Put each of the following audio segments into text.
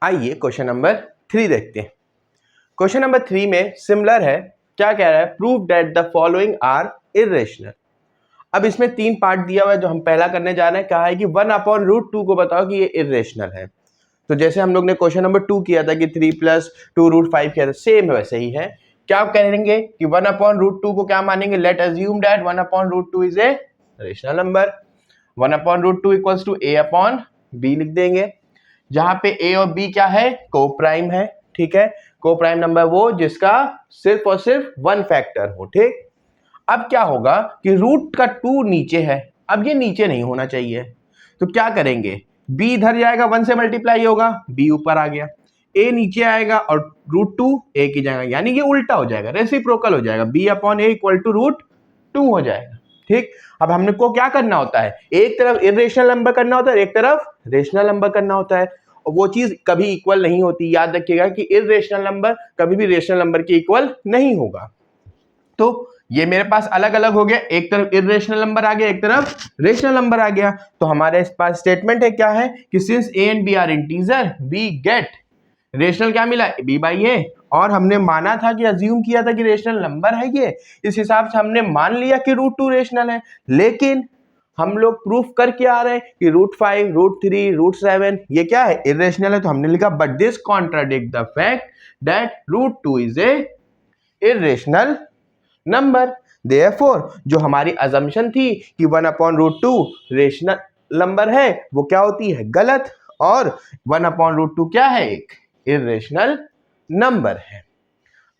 आइए question number 3 देखते हैं। क्वेश्चन नंबर 3 में सिमिलर है, क्या कह रहा है, prove that the following are irrational. अब इसमें 3 पार्ट दिया हुआ है, जो हम पहला करने जा रहे हैं, कहा है कि 1/√2 को बताओ कि ये इर्रेशनल है। तो जैसे हम लोग ने क्वेश्चन नंबर 2 किया था कि 3 + 2√5 किया था, सेम वैसे ही है। क्या आप कहेंगे कि 1/√2 को क्या मानेंगे, let assume that 1/√2 is a rational number. 1/√2 equals to a/b लिख देंगे, जहां पे a और b क्या है, को प्राइम है। ठीक है, को प्राइम नंबर वो जिसका सिर्फ और सिर्फ 1 फैक्टर हो। ठीक, अब क्या होगा कि रूट का 2 नीचे है, अब ये नीचे नहीं होना चाहिए, तो क्या करेंगे, b इधर जाएगा, 1 से मल्टीप्लाई होगा, b ऊपर आ गया, a नीचे आएगा और √2 a की जगह, यानी कि उल्टा हो जाएगा, रेसिप्रोकल हो जाएगा, b/a इक्वल टू √2 हो जाएगा। ठीक, अब हमने को क्या करना होता है, एक तरफ इर्रेशनल नंबर करना होता है, एक तरफ रेशनल नंबर करना होता है, और वो चीज कभी इक्वल नहीं होती। याद रखिएगा कि इर्रेशनल नंबर कभी भी रेशनल नंबर के इक्वल नहीं होगा। तो ये मेरे पास अलग अलग हो गया, एक तरफ इर्रेशनल नंबर आ गया, एक तरफ रेशनल नंबर आ गया। तो हमारे पास स्टेटमेंट है, क्या है कि since a and b are integer we get rational, क्या मिला, b/a, और हमने माना था कि अज्यूम किया था कि रेशनल नंबर है ये, इस हिसाब से हमने मान लिया कि √2 रेशनल है। लेकिन हम लोग प्रूफ करके आ रहे हैं कि √5, √3, √7 ये क्या है, इर्रेशनल है। तो हमने लिखा but this contradict the fact that √2 is a irrational number. Therefore जो हमारी अजम्पशन थी कि 1/√2 रेशनल नंबर है, वो क्या होती है, गलत, और 1/√2 क्या है, एक इर्रेशनल नंबर है।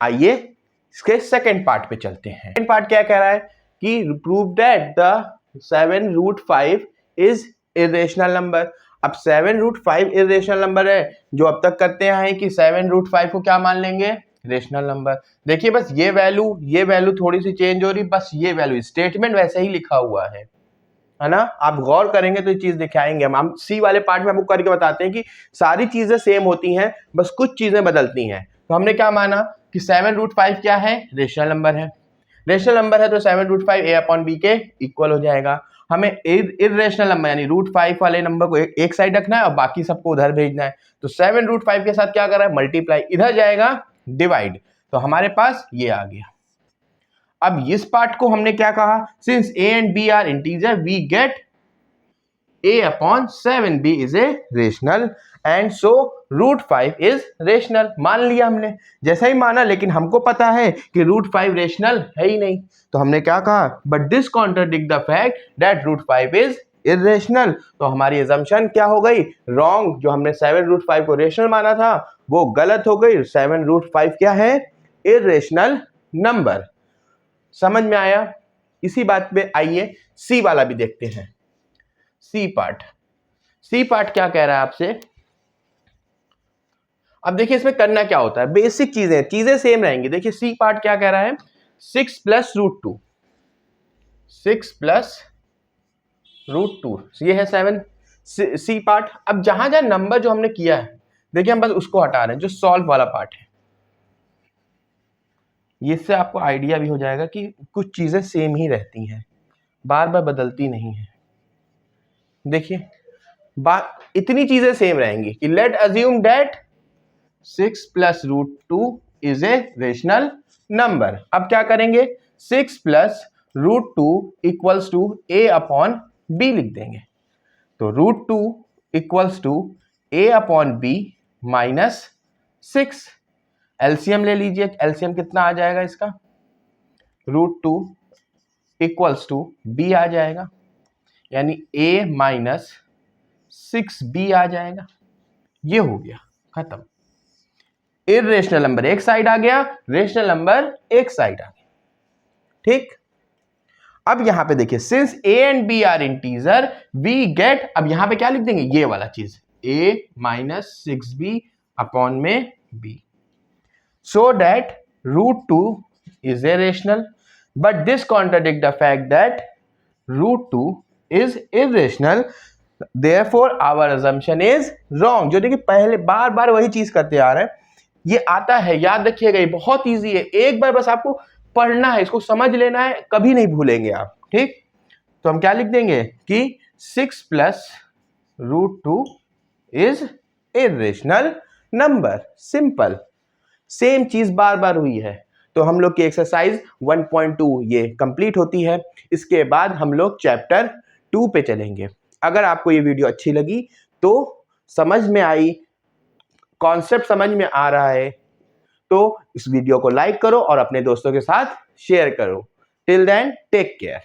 आइए इसके सेकंड पार्ट पे चलते हैं। सेकंड पार्ट क्या कह रहा है कि prove that the 7√5 is irrational number. अब 7√5 इर्रेशनल नंबर है, जो अब तक करते हैं कि 7√5 को क्या मान लेंगे, रेशनल नंबर। देखिए बस ये वैल्यू थोड़ी सी चेंज हो रही, बस ये वैल्यू, स्टेटमेंट वैसे ही लिखा हुआ है ना। आप गौर करेंगे तो ये चीज दिखाएंगे हम सी वाले पार्ट में आपको करके बताते हैं कि सारी चीजें सेम होती हैं, बस कुछ चीजें बदलती हैं। तो हमने क्या माना कि 7√5 क्या है, रेशनल नंबर है। रेशनल नंबर है तो 7√5 a/b के इक्वल हो जाएगा। हमें इर्रेशनल नंबर यानी √5 वाले नंबर को एक साइड रखना है और बाकी सबको उधर भेजना है। तो 7√5 के साथ क्या कर रहा है, मल्टीप्लाई, इधर जाएगा डिवाइड, तो हमारे पास ये आ गया। अब इस पार्ट को हमने क्या कहा, since a and b are integer we get a/7b is a rational and so √5 is rational. मान लिया हमने, जैसा ही माना, लेकिन हमको पता है कि √5 रेशनल है ही नहीं, तो हमने क्या कहा, but this contradict the fact that √5 is irrational. तो हमारी assumption क्या हो गई, रॉन्ग। जो हमने 7√5 को रेशनल माना था वो गलत हो गई। 7√5 क्या है, इर्रेशनल नंबर। समझ में आया। इसी बात पे आइए सी वाला भी देखते हैं। सी पार्ट क्या कह रहा है आपसे। अब देखिए इसमें करना क्या होता है, बेसिक चीजें सेम रहेंगी। देखिए सी पार्ट क्या कह रहा है, 6 + √2, 6 + √2, ये है 7। सी पार्ट, अब जहां जहां नंबर जो हमने किया है, देखिए हम बस उसको हटा रहे हैं, जो सॉल्व वाला पार्ट है। इससे आपको आइडिया भी हो जाएगा कि कुछ चीजें सेम ही रहती हैं, बार बार बदलती नहीं है। देखिए इतनी चीजें सेम रहेंगी कि late assume that 6 + √2 is a rational number. अब क्या करेंगे, 6 + √2 इक्वल्स टू a/b लिख देंगे। तो √2 इक्वल्स टू a/b -6। एलसीएम ले लीजिए, एलसीएम कितना आ जाएगा इसका, √2 इक्वल्स टू b आ जाएगा, यानी a -6b आ जाएगा। ये हो गया, खत्म। इर्रेशनल नंबर एक साइड आ गया, रेशनल नंबर एक साइड आ गया। ठीक, अब यहां पे देखिए, since a and b are integer we get, अब यहां पे क्या लिख देंगे, ये वाला चीज, a -6b अपॉन में b, so that √2 is a rational, but this contradict the fact that √2 is irrational, therefore our assumption is wrong। जो देखिए पहले बार बार वही चीज करते आ रहे हैं, ये आता है, याद रखिएगा, ये बहुत इजी है, एक बार बस आपको पढ़ना है, इसको समझ लेना है, कभी नहीं भूलेंगे आप। ठीक, तो हम क्या लिख देंगे कि 6 + √2 is irrational number, simple. Same चीज बार बार हुई है, तो हम लोग की एक्सरसाइज 1.2 ये कंप्लीट होती है। इसके बाद हम लोग चैप्टर 2 पे चलेंगे। अगर आपको ये वीडियो अच्छी लगी तो समझ में आई, कॉन्सेप्ट समझ में आ रहा है, तो इस वीडियो को लाइक करो और अपने दोस्तों के साथ शेयर करो। Till then take care.